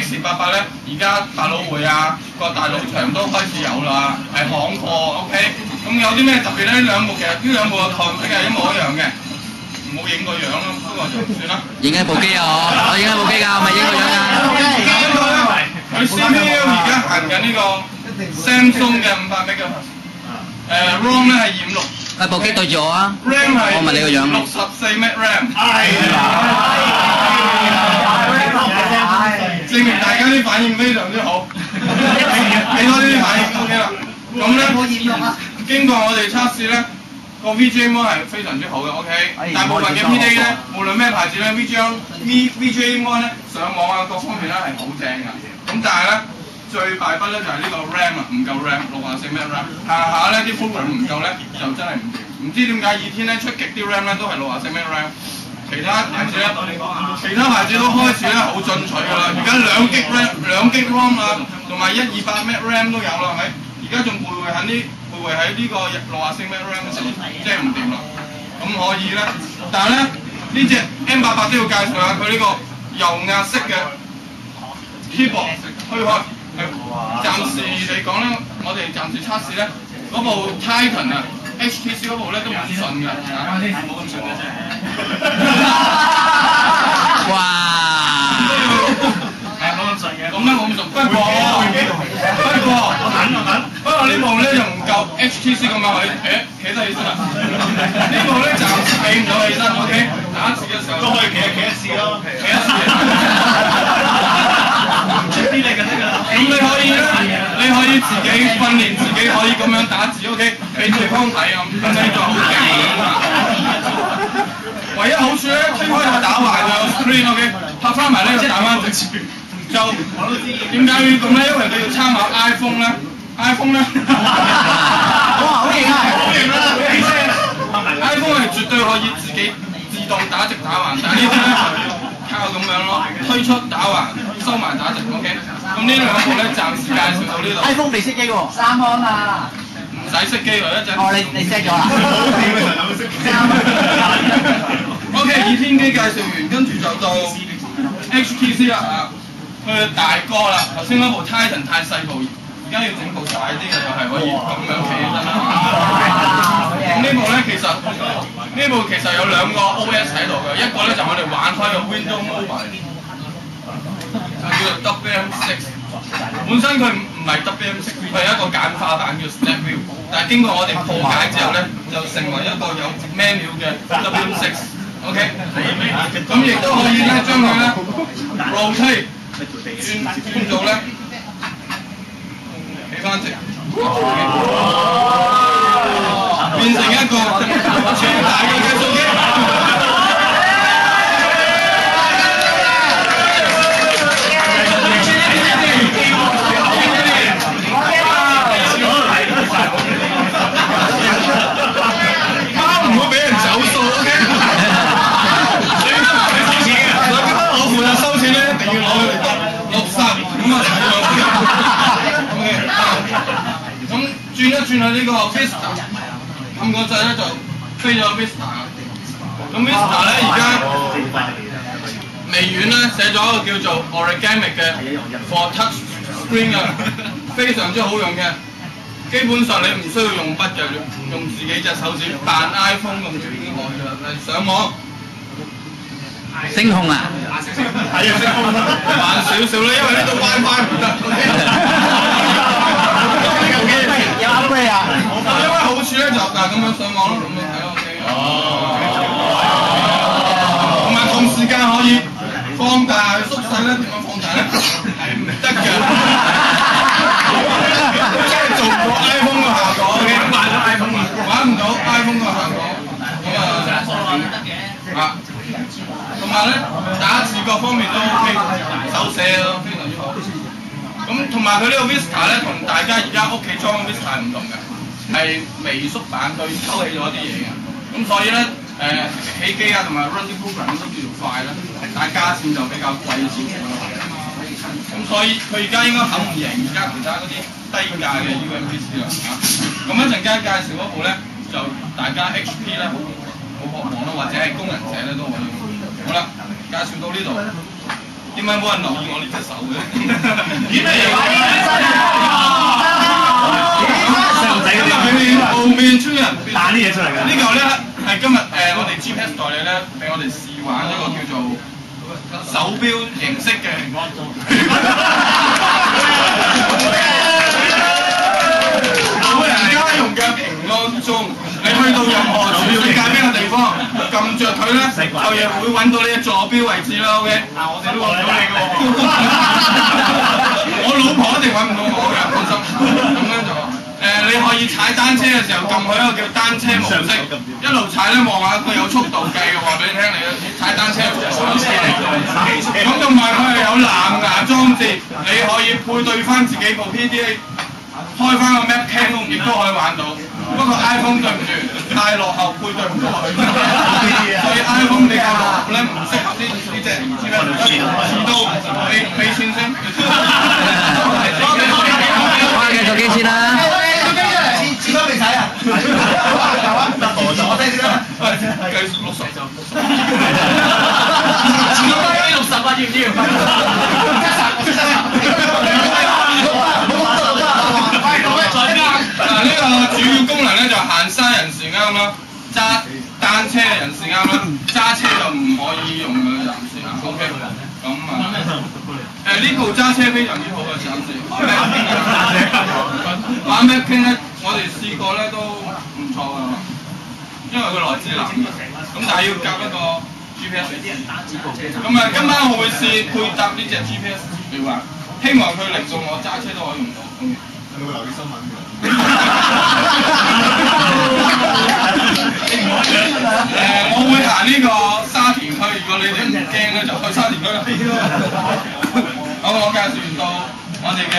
X88咧，而家百老匯啊，各大路場都開始有啦，係行貨 OK。咁有啲咩特別咧？呢兩部其實呢兩部嘅 config 係一模一樣嘅，唔好影個樣咯，不過就算啦。影緊部機啊我影緊部機㗎，我咪影個樣㗎。佢 CPU 而家行緊呢個 Samsung 嘅500 MHz，ROM 咧係256。喂，部機對住我啊 RAM 係我問你個樣64 MB RAM。證明大家啲反應非常之好，俾多啲反應 OK 啦。咁咧，經過我哋測試咧，個 VGA Mon 係非常之好嘅 OK。大部分嘅 PDA 咧，無論咩牌子咧，VGA Mon 咧上網啊各方面咧係好正㗎。咁但係咧，最敗筆咧就係呢個 RAM 啊，唔夠 RAM， 64 MB RAM。下咧啲 program 唔夠咧，就真係唔掂。唔知點解倚天咧出極啲 RAM 咧都係64 MB RAM。其他牌子咧，其他牌子都開始咧好進取㗎啦。而家2 G RAM、2 G ROM 啊，同埋128 MB RAM 都有啦，係咪？而家仲徘徊喺呢個64 MB RAM 嘅時候，即係唔掂啦。咁可以咧，但係咧呢隻 M88都要介紹下佢呢個油壓式嘅 keyboard 推開。暫時嚟講咧，我哋暫時測試咧嗰部 Titan 啊。HTC 嗰部咧都唔順㗎，冇咁順嘅啫。哇！係冇咁順嘅。咁咧冇咁順，不過呢部咧就唔夠 HTC 咁啊，企得起身啦。呢部咧暫時企唔到起身 ，OK？ 打字嘅時候都可以企一次咯，企一次。出啲力就得㗎啦。咁你可以自己訓練自己可以咁樣打字 ，OK？ 俾對方睇咁你就好勁。唯一好處咧，推開就打壞咗 screen，OK？ 拍翻埋咧就打翻直住。就點解要咁咧？因為你要參考 iPhone 咧 ，iPhone 咧，哇，好型啊！好型啦 ！iPhone 係絕對可以自動打直打橫，但係呢啲咧就要靠咁樣咯，推出打橫，收埋打直 ，OK？ 咁呢兩部咧暫時介紹到呢度。iPhone 未熄機喎，3安啊！唔使熄機喎，一陣。哦，你set咗啦。OK， 倚天機介紹完，跟住就到 HTC 啦佢大哥啦，頭先嗰部 Titan 太細部，而家要整部大啲嘅，又係可以咁樣企起身啦。咁呢部咧其實有兩個 OS 喺度嘅，一個咧就我哋玩開嘅 Windows Mobile， 就叫做 WM6。本身佢唔係 WM6， 佢係一個簡化版叫 SnapView， 但係經過我哋破解之後咧，就成為一個有 menu 嘅 WM6。OK， 咁亦都可以咧將佢咧 rotate 轉做咧起翻直，變成一個超大嘅計數機。唔好俾人走數 ，OK？ 我負責收錢咧，一定要攞佢嚟60，咁啊，OK。咁轉一轉去呢個 Vista， 撳個掣咧就飛咗 Vista。咁 Vista 咧而家微軟咧寫咗一個叫做 Origami 嘅 For Touch Screen 啊，非常之好用嘅。基本上你唔需要用筆嘅，用自己隻手指扮 iPhone 咁就已經可以啦。上網聲控啊？係啊，聲控慢少少啦，因為呢度 WiFi 唔得。有 upgrade 啊？因為好處咧就咁樣上網咯，咁樣睇 OK。同埋同時間可以放大縮細咧，點樣放大咧？係唔得㗎。即係做唔到 iPhone 嘅效果 ，OK？ 玩唔到 iPhone 嘅效果，咁啊，同埋咧打字各方面都 OK， 手寫咯非常之好。咁同埋佢呢個 Vista 咧，同大家而家屋企裝嘅 Vista 係唔同嘅，係微縮版，佢抽起咗啲嘢嘅。咁所以咧起機啊同埋 running program 都叫做快啦，但係價錢就比較貴少少。咁所以佢而家應該肯唔贏而家其他嗰啲低價嘅 UMPC 啦嚇。咁一陣間介紹嗰部咧，就大家 HP 咧好渴望啦，或者係工人者咧都可以用。好啦，介紹到呢度。點解冇人留意我呢隻手嘅？後面出人打啲嘢出嚟㗎。呢嚿咧係今日我哋 GPS 代理咧俾我哋試玩一個叫做手錶形式嘅平安鐘。而家用嘅平安鐘，你去到任何全世界邊個地方，撳着佢咧，就亦會揾到你嘅坐標位置啦。OK， 嗱我哋都揾唔到你嘅喎，我老婆一定揾唔到我嘅，放心。咁樣就。你可以踩單車嘅時候撳佢一個叫單車模式，一路踩咧望下佢有速度計嘅，話俾你聽你踩單車上車嚟。咁同埋佢係有藍牙裝置，你可以配對翻自己部 PDA， 開翻個 Map Cam 亦都可以玩到。不過 iPhone 對唔住，太落後配對唔到佢，所以 iPhone 比較落後咧，唔適合呢隻遲到俾錢先。哇！繼續幾錢啊？廁所未睇啊？坐低先啦。喂，計60就60。60啊？要唔要？嗱，呢個主要功能咧就行山人士啱啦，揸單車嘅人士啱啦，揸車就唔可以用嘅人士啱。OK， 咁呢部揸車非常之好嘅暫時。玩 Map King 咧，我哋試過咧都唔錯㗎，因為佢來自南極，咁但係要夾一個 GPS。咁啊，今晚我會試配搭呢隻 GPS 嚟玩，希望佢令到我揸車都可以用到。係咪會留意新聞㗎？我會行呢個沙田區，如果你哋唔驚咧，就去沙田區。好，我介紹完到我哋嘅。